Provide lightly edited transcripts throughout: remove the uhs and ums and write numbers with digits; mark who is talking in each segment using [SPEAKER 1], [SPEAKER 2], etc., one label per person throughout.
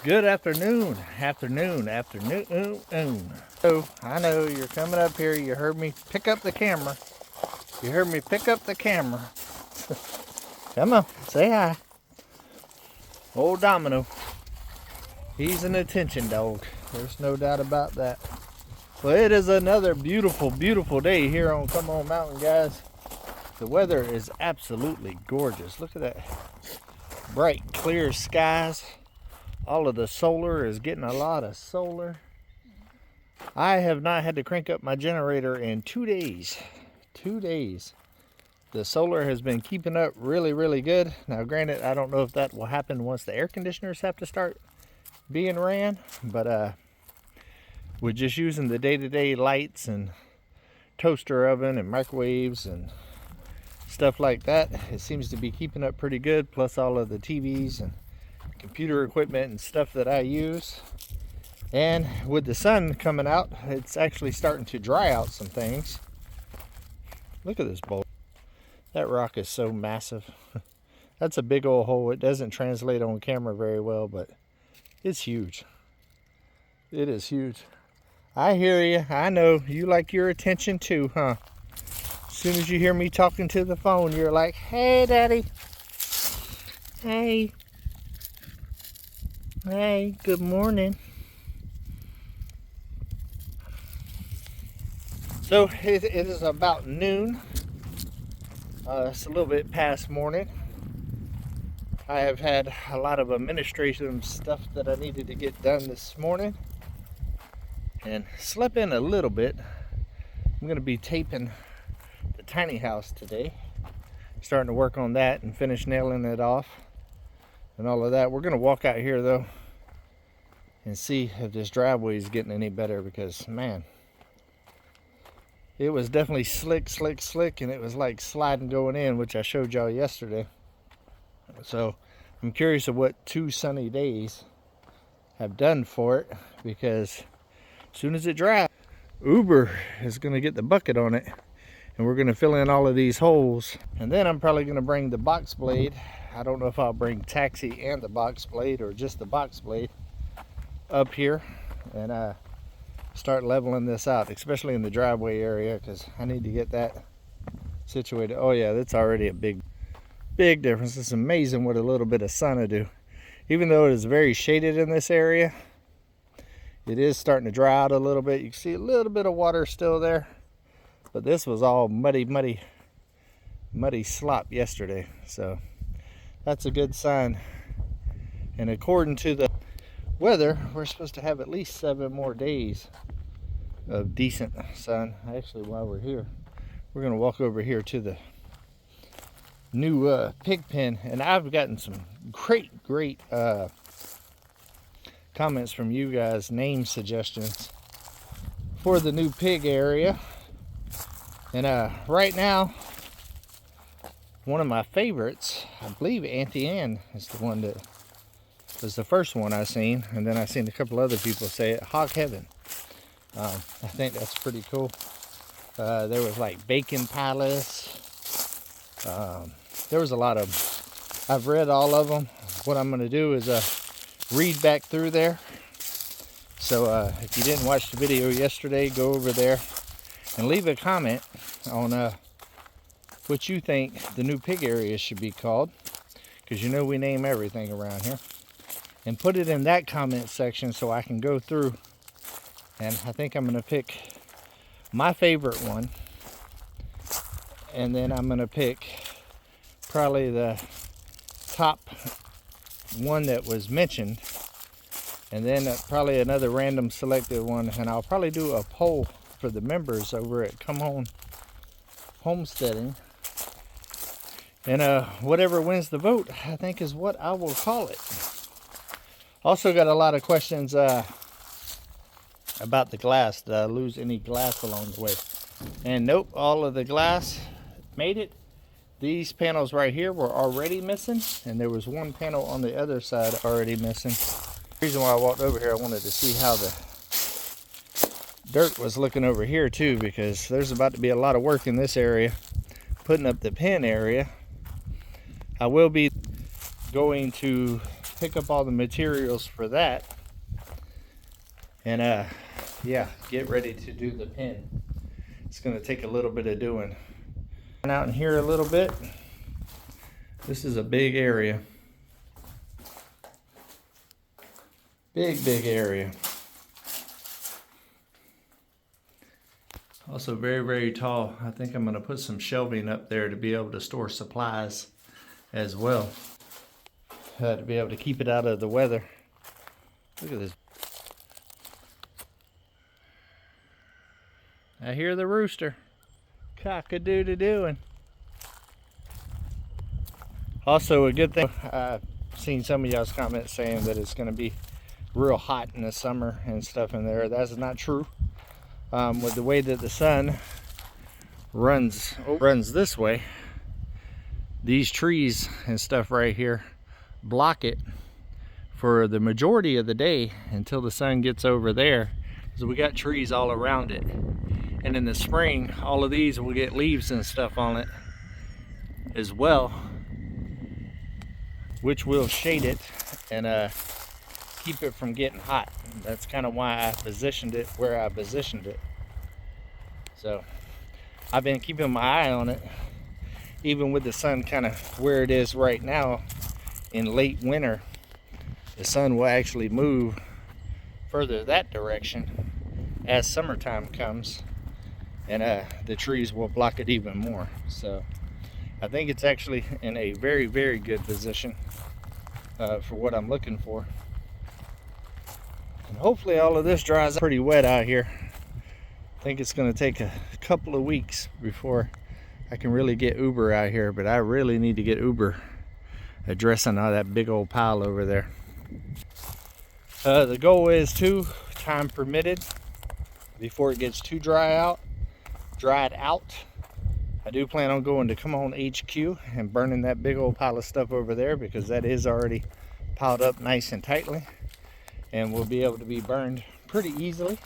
[SPEAKER 1] Good afternoon. So I know you're coming up here. You heard me pick up the camera. Come on, say hi. Old Domino. He's an attention dog. There's no doubt about that. Well, it is another beautiful, beautiful day here on Come On Mountain, guys. The weather is absolutely gorgeous. Look at that bright, clear skies. All of the solar is getting a lot of solar. I have not had to crank up my generator in 2 days. 2 days. The solar has been keeping up really, really good. Now, granted, I don't know if that will happen once the air conditioners have to start being ran, but we're just using the day-to-day lights and toaster oven and microwaves and stuff like that. It seems to be keeping up pretty good, plus all of the TVs and computer equipment and stuff that I use. And with the sun coming out, it's actually starting to dry out some things. Look at this bowl. That rock is so massive. That's a big old hole. It doesn't translate on camera very well, but it's huge. It is huge. I hear you. I know you like your attention too, huh? As soon as you hear me talking to the phone, you're like, hey, Daddy. Hey. Hey, good morning. So it is about noon. It's a little bit past morning. I have had a lot of administrative stuff that I needed to get done this morning and slept in a little bit. I'm going to be taping the tiny house today. Starting to work on that and finish nailing it off and all of that. We're going to walk out here though and see if this driveway is getting any better, because man, it was definitely slick, and it was like sliding going in, which I showed y'all yesterday. So I'm curious of what 2 sunny days have done for it, because as soon as it dries, Uber is going to get the bucket on it and we're going to fill in all of these holes. And then I'm probably going to bring the box blade. I don't know if I'll bring taxi and the box blade or just the box blade up here and start leveling this out, especially in the driveway area, because I need to get that situated. Oh yeah, that's already a big difference. It's amazing what a little bit of sun will do. Even though it is very shaded in this area, it is starting to dry out a little bit. You can see a little bit of water still there, but this was all muddy slop yesterday, so that's a good sign. And according to the weather, we're supposed to have at least 7 more days of decent sun. Actually, while we're here, we're going to walk over here to the new pig pen, and I've gotten some great comments from you guys, name suggestions for the new pig area. And right now, one of my favorites, I believe Auntie Ann is the one that was the first one I seen, and then I seen a couple other people say it, Hog Heaven. I think that's pretty cool. There was like Bacon Palace. There was a lot of them. I've read all of them. What I'm going to do is read back through there. So if you didn't watch the video yesterday, go over there and leave a comment on what you think the new pig area should be called, because you know we name everything around here. And put it in that comment section so I can go through, and I think I'm going to pick my favorite one, and then I'm going to pick probably the top one that was mentioned, and then probably another random selected one, and I'll probably do a poll for the members over at Come On Homesteading, and whatever wins the vote, I think, is what I will call it. Also got a lot of questions about the glass. Did I lose any glass along the way? And nope, all of the glass made it. These panels right here were already missing, and there was one panel on the other side already missing. The reason why I walked over here, I wanted to see how the dirt was looking over here too, because there's about to be a lot of work in this area, putting up the pen area. I will be going to pick up all the materials for that, and yeah, get ready to do the pen. It's going to take a little bit of doing. Out in here a little bit. This is a big area. Big area. Also very tall. I think I'm going to put some shelving up there to be able to store supplies as well. To be able to keep it out of the weather. Look at this. I hear the rooster. Cock-a-doodle-dooing. Also, a good thing, I've seen some of y'all's comments saying that it's going to be real hot in the summer and stuff in there. That's not true. With the way that the sun runs this way, these trees and stuff right here block it for the majority of the day until the sun gets over there. So we got trees all around it. And in the spring, all of these will get leaves and stuff on it as well, which will shade it and keep it from getting hot. That's kind of why I positioned it where I positioned it. So I've been keeping my eye on it, even with the sun kind of where it is right now. In late winter, the sun will actually move further that direction as summertime comes, and the trees will block it even more. So I think it's actually in a very good position for what I'm looking for. And hopefully all of this dries up. Pretty wet out here. I think it's going to take a couple of weeks before I can really get Uber out here, but I really need to get Uber addressing all that big old pile over there. The goal is to, time permitted, before it gets too dried out, I do plan on going to Come On HQ and burning that big old pile of stuff over there, because that is already piled up nice and tightly and will be able to be burned pretty easily.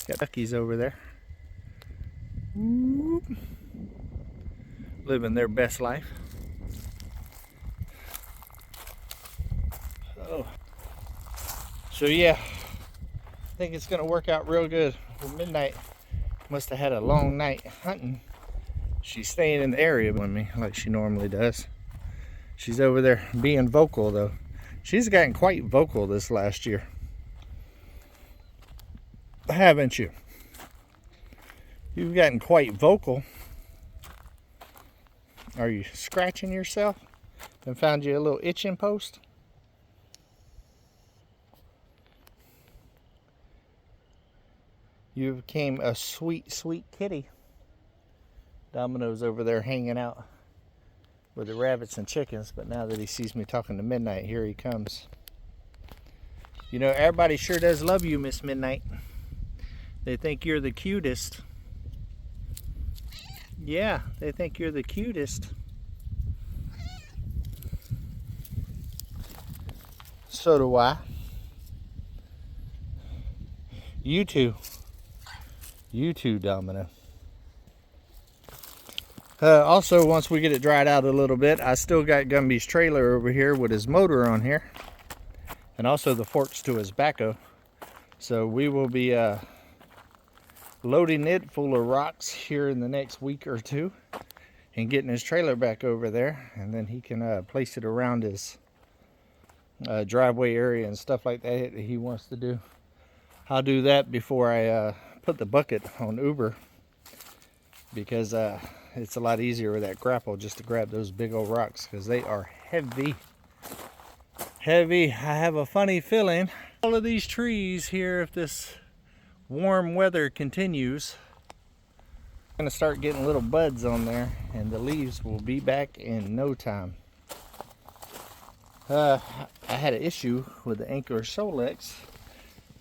[SPEAKER 1] Got duckies over there. Whoop. Living their best life. Oh. So yeah, I think it's gonna work out real good. Well, Midnight must have had a long night hunting. She's staying in the area with me like she normally does. She's over there being vocal though. She's gotten quite vocal this last year. Haven't you? You've gotten quite vocal. Are you scratching yourself and found you a little itching post? You became a sweet kitty. Domino's over there hanging out with the rabbits and chickens, but now that he sees me talking to Midnight, here he comes. You know, everybody sure does love you, Miss Midnight. They think you're the cutest. Yeah, they think you're the cutest. So do I. You too. You too, Domino. Also, once we get it dried out a little bit, I still got Gumby's trailer over here with his motor on here, and also the forks to his backhoe. So we will be loading it full of rocks here in the next week or two and getting his trailer back over there, and then he can place it around his driveway area and stuff like that he wants to do. I'll do that before I put the bucket on Uber, because it's a lot easier with that grapple just to grab those big old rocks, because they are heavy. I have a funny feeling all of these trees here, if this warm weather continues, I'm gonna start getting little buds on there, and the leaves will be back in no time. I had an issue with the Anchor Solex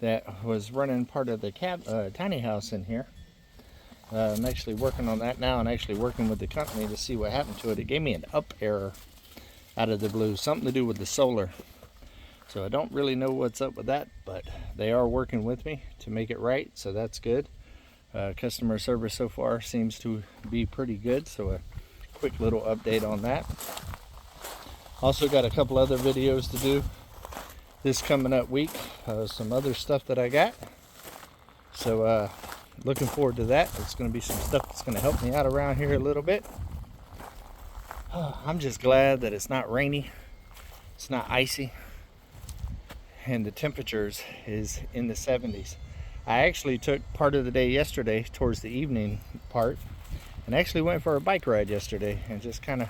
[SPEAKER 1] that was running part of the tiny house in here. I'm actually working on that now, and actually working with the company to see what happened to it. It gave me an up error out of the blue, something to do with the solar. So I don't really know what's up with that, but they are working with me to make it right, so that's good. Customer service so far seems to be pretty good, so a quick little update on that. Also got a couple other videos to do this coming up week. Some other stuff that I got. So looking forward to that. It's going to be some stuff that's going to help me out around here a little bit. I'm just glad that it's not rainy. It's not icy. And the temperatures is in the 70s. I actually took part of the day yesterday towards the evening part and actually went for a bike ride yesterday and just kind of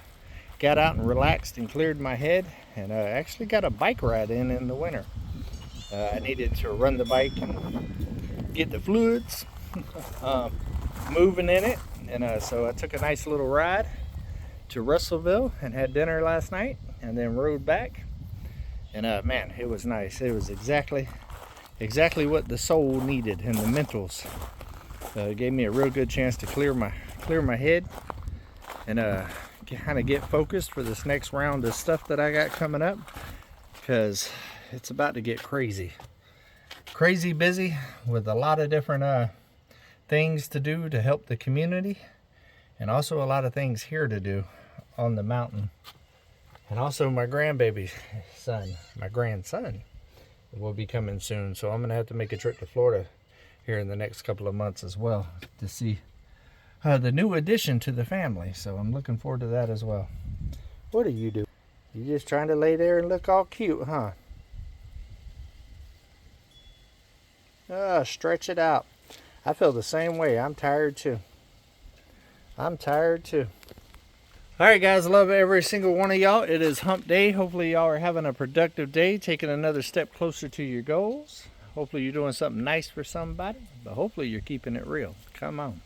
[SPEAKER 1] got out and relaxed and cleared my head, and actually got a bike ride in the winter. I needed to run the bike and get the fluids moving in it, and so I took a nice little ride to Russellville and had dinner last night and then rode back, and man, it was nice. It was exactly what the soul needed, and the mentals. It gave me a real good chance to clear my head and kind of get focused for this next round of stuff that I got coming up, because it's about to get crazy busy with a lot of different things to do to help the community, and also a lot of things here to do on the mountain. And also my grandson will be coming soon, so I'm gonna have to make a trip to Florida here in the next couple of months as well to see the new addition to the family. So I'm looking forward to that as well. What are you doing? You just trying to lay there and look all cute, huh? Stretch it out. I feel the same way. I'm tired too. Alright guys, I love every single one of y'all. It is hump day. Hopefully y'all are having a productive day, taking another step closer to your goals. Hopefully you're doing something nice for somebody, but hopefully you're keeping it real. Come on.